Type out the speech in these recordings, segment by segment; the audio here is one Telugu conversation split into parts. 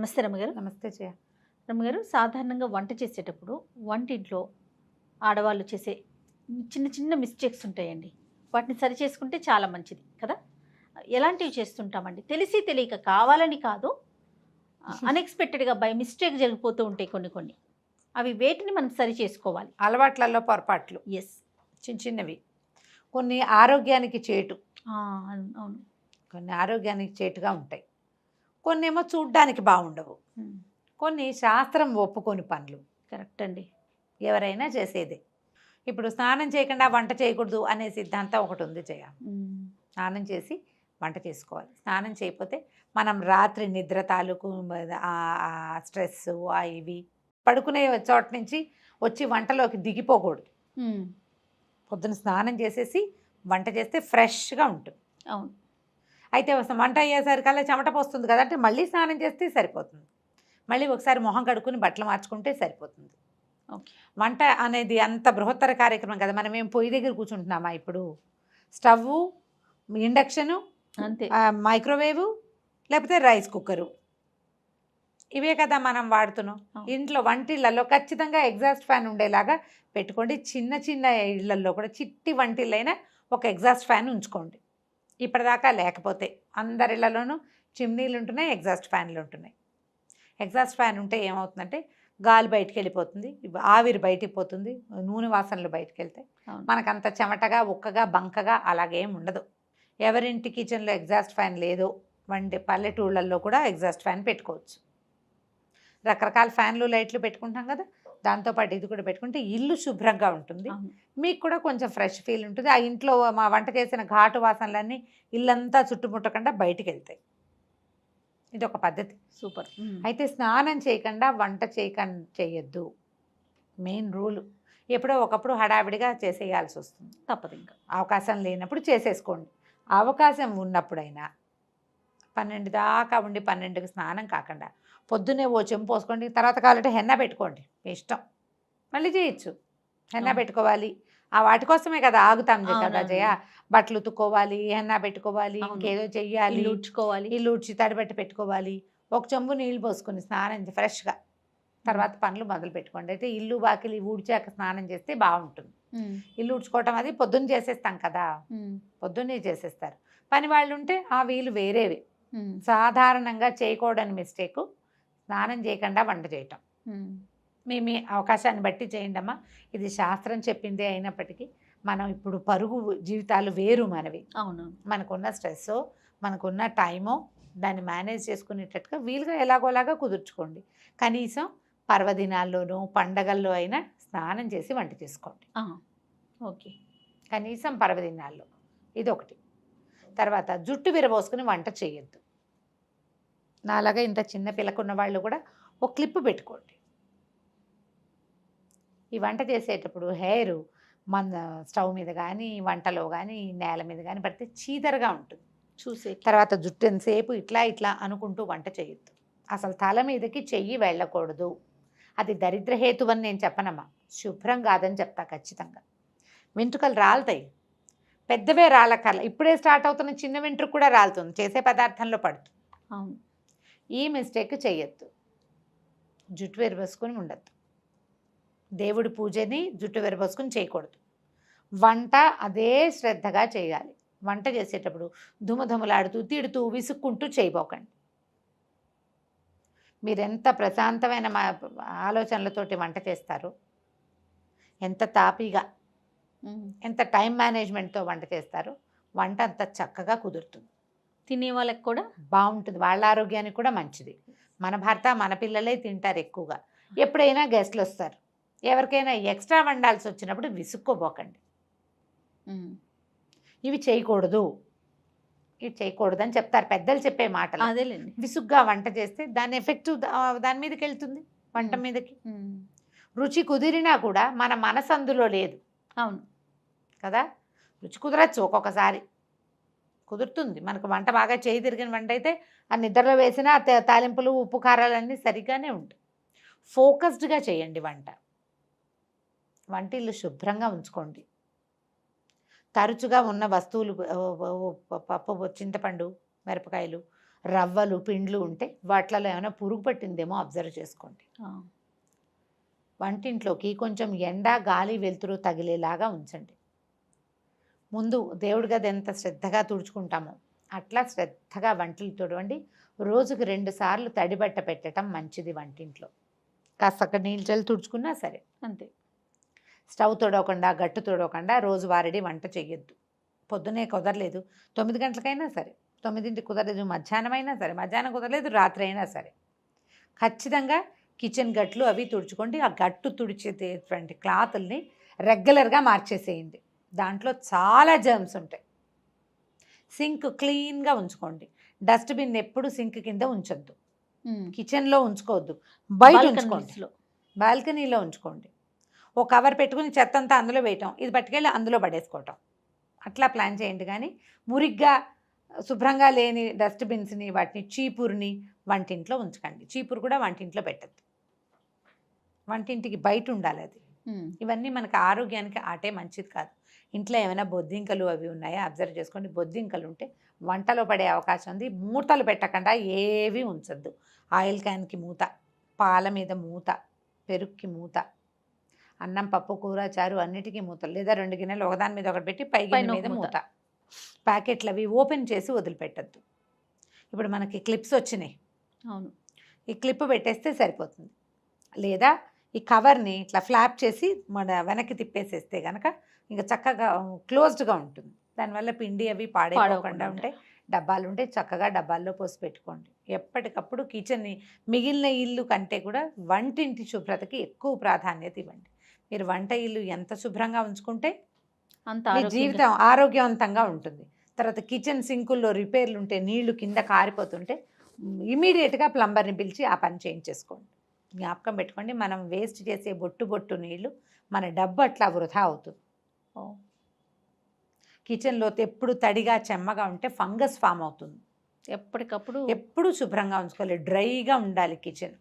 నమస్తే రమ్మగారు. నమస్తే జయ. రమ్మగారు, సాధారణంగా వంట చేసేటప్పుడు వంటింట్లో ఆడవాళ్ళు చేసే చిన్న చిన్న మిస్టేక్స్ ఉంటాయండి. వాటిని సరి చేసుకుంటే చాలా మంచిది కదా. ఎలాంటివి చేస్తుంటామండి, తెలిసి తెలియక, కావాలని కాదు, అన్ఎక్స్పెక్టెడ్గా బై మిస్టేక్ జరిగిపోతూ ఉంటాయి కొన్ని కొన్ని. అవి వేటిని మనం సరి చేసుకోవాలి? అలవాట్లలో పొరపాట్లు ఎస్. చిన్న చిన్నవి, కొన్ని ఆరోగ్యానికి చేటు, అవును. కొన్ని ఆరోగ్యానికి చేటుగా ఉంటాయి, కొన్ని ఏమో చూడ్డానికి బాగుండవు, కొన్ని శాస్త్రం ఒప్పుకొని పనులు. కరెక్ట్ అండి. ఎవరైనా చేసేదే. ఇప్పుడు స్నానం చేయకుండా వంట చేయకూడదు అనే సిద్ధాంతం ఒకటి ఉంది జయ. స్నానం చేసి వంట చేసుకోవాలి. స్నానం చేయకపోతే మనం రాత్రి నిద్ర తాలూకు స్ట్రెస్ ఇవి పడుకునే చోట నుంచి వచ్చి వంటలోకి దిగిపోకూడదు. పొద్దున స్నానం చేసేసి వంట చేస్తే ఫ్రెష్గా ఉంటుంది. అవును. అయితే వంట అయ్యేసరికల్లా చెమట పోస్తుంది కదా అంటే మళ్ళీ స్నానం చేస్తే సరిపోతుంది. మళ్ళీ ఒకసారి మొహం కడుక్కుని బట్టలు మార్చుకుంటే సరిపోతుంది. వంట అనేది అంత బృహత్తర కార్యక్రమం కదా. మనం ఏం పొయ్యి దగ్గర కూర్చుంటున్నామా? ఇప్పుడు స్టవ్, ఇండక్షను, అంతే, మైక్రోవేవ్, లేకపోతే రైస్ కుక్కరు, ఇవే కదా మనం వాడుతున్నాం. ఇంట్లో వంటిళ్ళల్లో ఖచ్చితంగా ఎగ్జాస్ట్ ఫ్యాన్ ఉండేలాగా పెట్టుకోండి. చిన్న చిన్న ఇళ్లల్లో కూడా చిట్టి వంటిళ్ళైనా ఒక ఎగ్జాస్ట్ ఫ్యాన్ ఉంచుకోండి. ఇప్పటిదాకా లేకపోతే అందరి ఇళ్లలోనూ చిమ్నీలు ఉంటున్నాయి, ఎగ్జాస్ట్ ఫ్యాన్లు ఉంటున్నాయి. ఎగ్జాస్ట్ ఫ్యాన్ ఉంటే ఏమవుతుందంటే గాలి బయటికి వెళ్ళిపోతుంది, ఆవిరి బయటికి పోతుంది, నూనె వాసనలు బయటికి వెళ్తాయి. మనకంత చెమటగా ఉక్కగా బంకగా అలాగేం ఉండదు. ఎవరింటి కిచెన్లో ఎగ్జాస్ట్ ఫ్యాన్ లేదో పల్లెటూళ్ళల్లో కూడా ఎగ్జాస్ట్ ఫ్యాన్ పెట్టుకోవచ్చు. రకరకాల ఫ్యాన్లు లైట్లు పెట్టుకుంటాం కదా, దాంతోపాటు ఇది కూడా పెట్టుకుంటే ఇల్లు శుభ్రంగా ఉంటుంది. మీకు కూడా కొంచెం ఫ్రెష్ ఫీల్ ఉంటుంది. ఆ ఇంట్లో మా వంట చేసిన ఘాటు వాసనలన్నీ ఇల్లంతా చుట్టుముట్టకుండా బయటికి వెళ్తాయి. ఇది ఒక పద్ధతి. సూపర్. అయితే స్నానం చేయకుండా వంట చేయొద్దు, మెయిన్ రూలు. ఎప్పుడో ఒకప్పుడు హడావిడిగా చేసేయాల్సి వస్తుంది, తప్పదు. ఇంకా అవకాశం లేనప్పుడు చేసేసుకోండి. అవకాశం ఉన్నప్పుడైనా 12 దాకా ఉండి 12కి స్నానం కాకుండా పొద్దున్నే ఓ చెంపు పోసుకోండి. తర్వాత కావాలంటే హెన్నా పెట్టుకోండి, మీ ఇష్టం, మళ్ళీ చేయొచ్చు. హెన్నా పెట్టుకోవాలి, ఆ వాటి కోసమే కదా ఆగుతాం కదా జయ. బట్టలు ఉతుక్కోవాలి, హెన్నా పెట్టుకోవాలి, ఇంకేదో చెయ్యాలి, ఇల్లు ఉడ్చి తడిబట్టి పెట్టుకోవాలి. ఒక చెంబు నీళ్ళు పోసుకొని స్నానం ఫ్రెష్గా తర్వాత పనులు మొదలు పెట్టుకోండి. అయితే ఇల్లు వాకిలి ఊడ్చాక స్నానం చేస్తే బాగుంటుంది. ఇల్లు ఉడ్చుకోవటం అది పొద్దున్న చేసేస్తాం కదా, పొద్దున్నే చేసేస్తారు. పని వాళ్ళు ఉంటే ఆ వీలు వేరేవి. సాధారణంగా చేయకూడని మిస్టేకు స్నానం చేయకుండా వంట చేయటం. మీ అవకాశాన్ని బట్టి చేయండి అమ్మా. ఇది శాస్త్రం చెప్పిందే అయినప్పటికీ మనం ఇప్పుడు పరుగు జీవితాలు వేరు మనవి. అవును. మనకున్న స్ట్రెస్, మనకున్న టైము, దాన్ని మేనేజ్ చేసుకునేటట్టుగా వీలుగా ఎలాగోలాగా కుదుర్చుకోండి. కనీసం పర్వదినాల్లోనూ పండగల్లో అయినా స్నానం చేసి వంట చేసుకోండి. ఓకే. కనీసం పర్వదినాల్లో ఇదొకటి. తర్వాత జుట్టు విరబోసుకుని వంట చేయొద్దు. నాలాగా ఇంత చిన్న పిల్లకున్న వాళ్ళు కూడా ఒక క్లిప్ పెట్టుకోండి. ఈ వంట చేసేటప్పుడు హెయిర్ మన స్టవ్ మీద కానీ వంటలో కానీ నేల మీద కానీ పడితే చీదరగా ఉంటుంది చూసే. తర్వాత జుట్టు ఎంతసేపు ఇట్లా ఇట్లా అనుకుంటూ వంట చేయొద్దు. అసలు తల మీదకి చెయ్యి వెళ్ళకూడదు. అది దరిద్రహేతు అని నేను చెప్పనమ్మా, శుభ్రం కాదని చెప్తా ఖచ్చితంగా. వెంట్రుకలు రాలుతాయి, పెద్దవే రాలకల్లా. ఇప్పుడే స్టార్ట్ అవుతున్న చిన్న వెంట్రుక కూడా రాలుతుంది, చేసే పదార్థంలో పడుతుంది. అవును. ఈ మిస్టేక్ చేయొద్దు. జుట్టు విరబోసుకొని ఉండద్దు. దేవుడి పూజని జుట్టు విరబోసుకొని చేయకూడదు. వంట అదే శ్రద్ధగా చేయాలి. వంట చేసేటప్పుడు దుమదుమలాడుతూ తిడుతూ విసుక్కుంటూ చేయబోకండి. మీరెంత ప్రశాంతమైన ఆలోచనలతోటి వంట చేస్తారో, ఎంత తాపీగా, ఎంత టైం మేనేజ్మెంట్తో వంట చేస్తారో వంట అంత చక్కగా కుదురుతుంది. తినే వాళ్ళకి కూడా బాగుంటుంది, వాళ్ళ ఆరోగ్యానికి కూడా మంచిది. మన భర్త మన పిల్లలే తింటారు ఎక్కువగా. ఎప్పుడైనా గెస్ట్లు వస్తారు, ఎవరికైనా ఎక్స్ట్రా వండాల్సి వచ్చినప్పుడు విసుక్కోబోకండి. ఇవి చేయకూడదు, ఇవి చేయకూడదని చెప్తారు పెద్దలు చెప్పే మాటలు. అదేలేండి. విసుగ్గా వంట చేస్తే దాని ఎఫెక్ట్ దాని మీదకి వెళ్తుంది, వంట మీదకి. రుచి కుదిరినా కూడా మన మనసు అందులో లేదు. అవును కదా. రుచి కుదరచ్చు, ఒక్కొక్కసారి కుదురుతుంది. మనకు వంట బాగా చేయి తిరిగిన వంట అయితే ఆ నిద్రలో వేసిన తాలింపులు ఉప్పు కారాలన్నీ సరిగ్గానే ఉంటాయి. ఫోకస్డ్గా చేయండి వంట. వంటిల్లు శుభ్రంగా ఉంచుకోండి. తరచుగా ఉన్న వస్తువులు పప్పు, చింతపండు, మిరపకాయలు రవ్వలు పిండ్లు ఉంటే వాటిలలో ఏమైనా పురుగు పట్టిందేమో అబ్జర్వ్ చేసుకోండి. వంటింట్లోకి కొంచెం ఎండ గాలి వెలుతురు తగిలేలాగా ఉంచండి. ముందు దేవుడి గది ఎంత శ్రద్ధగా తుడుచుకుంటామో అట్లా శ్రద్ధగా వంటలు తుడవండి. రోజుకు 2 సార్లు తడిబట్ట పెట్టడం మంచిది. వంటింట్లో కాస్త నీళ్ళు చల్లి తుడుచుకున్నా సరే అంతే. స్టవ్ తొడవకుండా గట్టు తొడవకుండా రోజువారీ వంట చెయ్యొద్దు. పొద్దునే కుదరలేదు 9 గంటలకైనా సరే, 9ంటికి కుదరలేదు మధ్యాహ్నం అయినా సరే, మధ్యాహ్నం కుదరలేదు రాత్రి అయినా సరే ఖచ్చితంగా కిచెన్ గట్లు అవి తుడుచుకోండి. ఆ గట్టు తుడిచేటువంటి క్లాతుల్ని రెగ్యులర్గా మార్చేసేయండి. దాంట్లో చాలా జర్మ్స్ ఉంటాయి. సింక్ క్లీన్గా ఉంచుకోండి. డస్ట్బిన్ ఎప్పుడు సింక్ కింద ఉంచొద్దు. కిచెన్లో ఉంచుకోవద్దు, బయట ఉంచుకోండి, బాల్కనీలో ఉంచుకోండి. ఓ కవర్ పెట్టుకుని చెత్త అంతా అందులో వేయటం, ఇది పట్టుకెళ్ళి అందులో పడేసుకోవటం, అట్లా ప్లాన్ చేయండి. కానీ మురిగ్గా శుభ్రంగా లేని డస్ట్బిన్స్ని వాటిని చీపురుని వంటింట్లో ఉంచకండి. చీపురు కూడా వంటింట్లో పెట్టద్దు, వంటింటికి బయట ఉండాలి అది. ఇవన్నీ మనకు ఆరోగ్యానికి ఆటే మంచిది కాదు. ఇంట్లో ఏమైనా బొద్దింకలు అవి ఉన్నాయా అబ్జర్వ్ చేసుకోండి. బొద్దింకలు ఉంటే వంటలో పడే అవకాశం ఉంది. మూతలు పెట్టకుండా ఏవి ఉంచద్దు. ఆయిల్ క్యాన్కి మూత, పాల మీద మూత, పెరుగుకి మూత, అన్నం పప్పు కూర చారు అన్నిటికీ మూతలు, లేదా 2 గిన్నెలు ఒకదాని మీద ఒకటి పెట్టి పై గిన్నె మీద మూత. ప్యాకెట్లు అవి ఓపెన్ చేసి వదిలిపెట్టద్దు. ఇప్పుడు మనకి క్లిప్స్ వచ్చినాయి, అవును, ఈ క్లిప్ పెట్టేస్తే సరిపోతుంది. లేదా ఈ కవర్ని ఇట్లా ఫ్లాప్ చేసి మన వెనక్కి తిప్పేసేస్తే కనుక ఇంకా చక్కగా క్లోజ్డ్గా ఉంటుంది. దానివల్ల పిండి అవి పాడైపోకుండా ఉంటాయి. డబ్బాలు ఉంటే చక్కగా డబ్బాల్లో పోసి పెట్టుకోండి. ఎప్పటికప్పుడు కిచెన్ని మిగిలిన ఇల్లు కంటే కూడా వంటింటి శుభ్రతకి ఎక్కువ ప్రాధాన్యత ఇవ్వండి. మీరు వంట ఇల్లు ఎంత శుభ్రంగా ఉంచుకుంటే అంత మీ జీవితం ఆరోగ్యవంతంగా ఉంటుంది. తర్వాత కిచెన్ సింకుల్లో రిపేర్లు ఉంటే, నీళ్లు కింద కారిపోతుంటే ఇమీడియట్గా ప్లంబర్ని పిలిచి ఆ పని చేయించేసుకోండి. జ్ఞాపకం పెట్టుకోండి, మనం వేస్ట్ చేసే బొట్టు నీళ్లు మన డబ్బు అట్లా వృధా అవుతుంది. కిచెన్లో ఎప్పుడు తడిగా చెమ్మగా ఉంటే ఫంగస్ ఫామ్ అవుతుంది. ఎప్పుడు శుభ్రంగా ఉంచుకోవాలి, డ్రైగా ఉండాలి కిచెన్.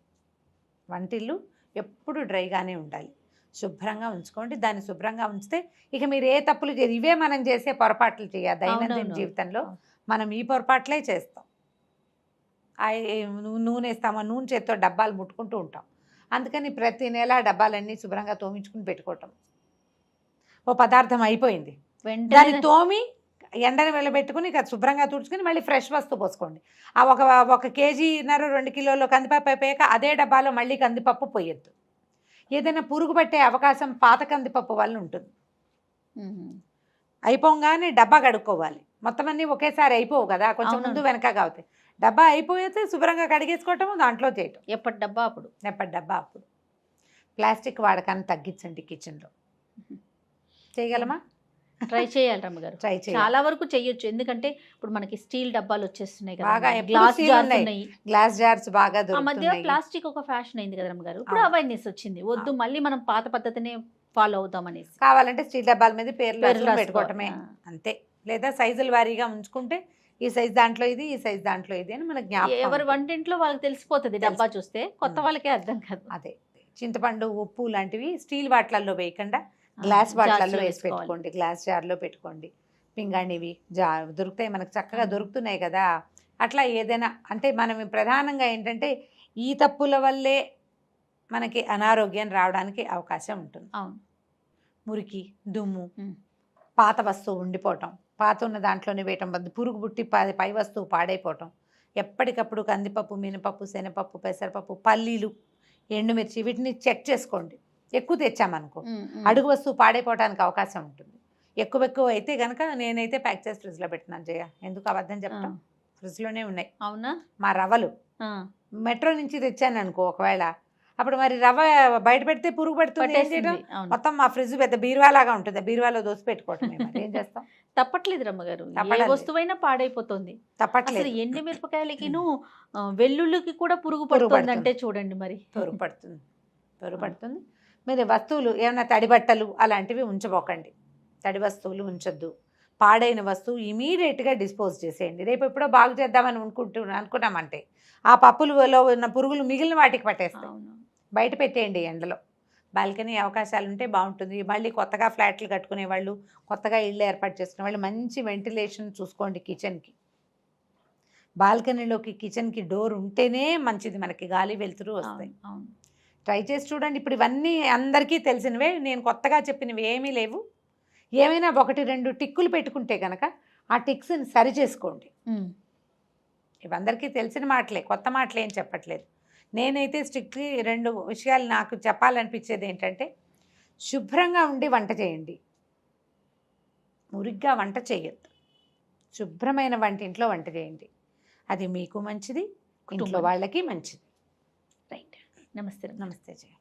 వంటిల్లు ఎప్పుడు డ్రైగానే ఉండాలి. శుభ్రంగా ఉంచుకోండి. దాన్ని శుభ్రంగా ఉంచితే ఇక మీరు ఏ తప్పులు చేయరు. ఇవే మనం చేసే పొరపాట్లు చేయాలి. దైనందిన జీవితంలో మనం ఈ పొరపాట్లే చేస్తాం. నూనె వేస్తామా, నూనె చేత్తో డబ్బాలు ముట్టుకుంటూ ఉంటాం. అందుకని ప్రతి నెల డబ్బాలన్నీ శుభ్రంగా తోమించుకుని పెట్టుకోవటం. ఓ పదార్థం అయిపోయింది, దాన్ని తోమి ఎండని వెళ్ళబెట్టుకుని ఇక శుభ్రంగా తుడుచుకుని మళ్ళీ ఫ్రెష్ వస్తువు పోసుకోండి. ఆ 1 కేజీన్నర 2 కిలోల కందిపప్పు అయిపోయాక అదే డబ్బాలో మళ్ళీ కందిపప్పు పోయొద్దు. ఏదైనా పురుగు పట్టే అవకాశం పాత కందిపప్పు వల్ల ఉంటుంది. అయిపోగానే డబ్బా కడుక్కోవాలి. మొత్తం అన్నీ ఒకేసారి అయిపోవు కదా, కొంచెం ముందు వెనకగా అవుతాయి. డబ్బా అయిపోతే శుభ్రంగా కడిగేసుకోవటము, దాంట్లో చేయటం. ఎప్పటి డబ్బా అప్పుడు. ప్లాస్టిక్ వాడకాన్ని తగ్గించండి కిచెన్లో. చేయగలమా? ట్రై చేయాలి రమ్మగారు. ట్రై చేయాలి. చాలా వరకు చేయొచ్చు. ఎందుకంటే ఇప్పుడు మనకి స్టీల్ డబ్బాలు వచ్చేస్తున్నాయి కదా, బాగా గ్లాస్ జార్స్ ఉన్నాయి. గ్లాస్ జార్స్ బాగా ఆ మధ్య దొరుకుతున్నాయి. ప్లాస్టిక్ ఒక ఫ్యాషన్ అయింది కదా రమ్మగారు. ఇప్పుడు అవేర్నెస్ వచ్చింది, వద్దు మళ్ళీ మనం పాత పద్ధతిని ఫాలో అవుదాం అనేసి. కావాలంటే స్టీల్ డబ్బాల మీద పేర్లు పెట్టుకోవటమే అంతే. లేదా సైజుల వారీగా ఉంచుకుంటే ఈ సైజ్ దాంట్లో ఇది, ఈ సైజ్ దాంట్లో ఇది అని మనకు జ్ఞాపకం. ఎవరి వంటింట్లో వాళ్ళకి తెలిసిపోతుంది డబ్బా చూస్తే, కొత్త వాళ్ళకే అర్థం కాదు. అదే చింతపండు ఉప్పు లాంటివి స్టీల్ వాటిలలో వేయకుండా గ్లాస్ వాటిలలో వేసి పెట్టుకోండి. గ్లాస్ జార్లో పెట్టుకోండి. పింగాణివి దొరుకుతాయి మనకు, చక్కగా దొరుకుతున్నాయి కదా. అట్లా ఏదైనా అంటే మనం ప్రధానంగా ఏంటంటే ఈ తప్పుల వల్లే మనకి అనారోగ్యం రావడానికి అవకాశం ఉంటుంది. అవును. మురికి, దుమ్ము, పాత వస్తువు ఉండిపోవటం, పాత ఉన్న దాంట్లోనే వేయటం, పురుగు పుట్టి పై వస్తువు పాడైపోవటం. ఎప్పటికప్పుడు కందిపప్పు, మినపప్పు, శనగపప్పు, పెసరపప్పు, పల్లీలు, ఎండుమిర్చి వీటిని చెక్ చేసుకోండి. ఎక్కువ తెచ్చామనుకో అడుగు వస్తువు పాడైపోవడానికి అవకాశం ఉంటుంది. ఎక్కువ అయితే కనుక నేనైతే ప్యాక్ చేసి ఫ్రిడ్జ్లో పెట్టినాను జయ. ఎందుకు అబద్ధం చెప్తాం, ఫ్రిడ్జ్లోనే ఉన్నాయి. అవునా? మా రవ్వలు మెట్రో నుంచి తెచ్చాను అనుకో, ఒకవేళ అప్పుడు మరి రవ్వ బయట పెడితే పురుగు పడుతుంది. ఏం చేయడం, మొత్తం మా ఫ్రిడ్జ్ పెద్ద బీరువాలాగా ఉంటుంది, బీరువాలో దోసి పెట్టుకోవటం. ఏం చేస్తాం, తప్పట్లేదు రమ్మగారు. వస్తువైనా పాడైపోతుంది. తప్పట్లేదు. ఎండి మిరపకాయలకిను వెల్లుల్లికి కూడా పురుగు పడుతుంది అంటే చూడండి మరి. పురుగు పడుతుంది. మీరు వస్తువులు ఏమైనా తడి బట్టలు అలాంటివి ఉంచబోకండి. తడి వస్తువులు ఉంచొద్దు. పాడైన వస్తువు ఇమీడియట్గా డిస్పోజ్ చేసేయండి. రేపు ఎప్పుడో బాగు చేద్దామని అనుకున్నామంటే ఆ పప్పులలో ఉన్న పురుగులు మిగిలిన వాటికి పట్టేస్తాయి. బయట పెట్టేయండి ఎండలో. బాల్కనీ అవకాశాలు ఉంటే బాగుంటుంది. మళ్ళీ కొత్తగా ఫ్లాట్లు కట్టుకునే వాళ్ళు, కొత్తగా ఇళ్ళు ఏర్పాటు చేసుకునే వాళ్ళు మంచి వెంటిలేషన్ చూసుకోండి కిచెన్కి. బాల్కనీలోకి కిచెన్కి డోర్ ఉంటేనే మంచిది, మనకి గాలి వెలుతురు వస్తాయి. అవును, అవును. ట్రై చేసి చూడండి. ఇప్పుడు ఇవన్నీ అందరికీ తెలిసినవే, నేను కొత్తగా చెప్పినవి ఏమీ లేవు. ఏమైనా 1-2 టిక్కులు పెట్టుకుంటే కనుక ఆ టిక్స్ని సరి చేసుకోండి. ఇవందరికీ తెలిసిన మాటలే, కొత్త మాటలే ఏం చెప్పట్లేదు. నేనైతే స్ట్రిక్ట్లీ 2 విషయాలు నాకు చెప్పాలనిపించేది ఏంటంటే, శుభ్రంగా ఉండి వంట చేయండి, మురిగ్గా వంట చేయొద్దు. శుభ్రమైన వంటింట్లో వంట చేయండి, అది మీకు మంచిది, ఇంట్లో వాళ్ళకి మంచిది. రైట్. నమస్తే. నమస్తే జయ.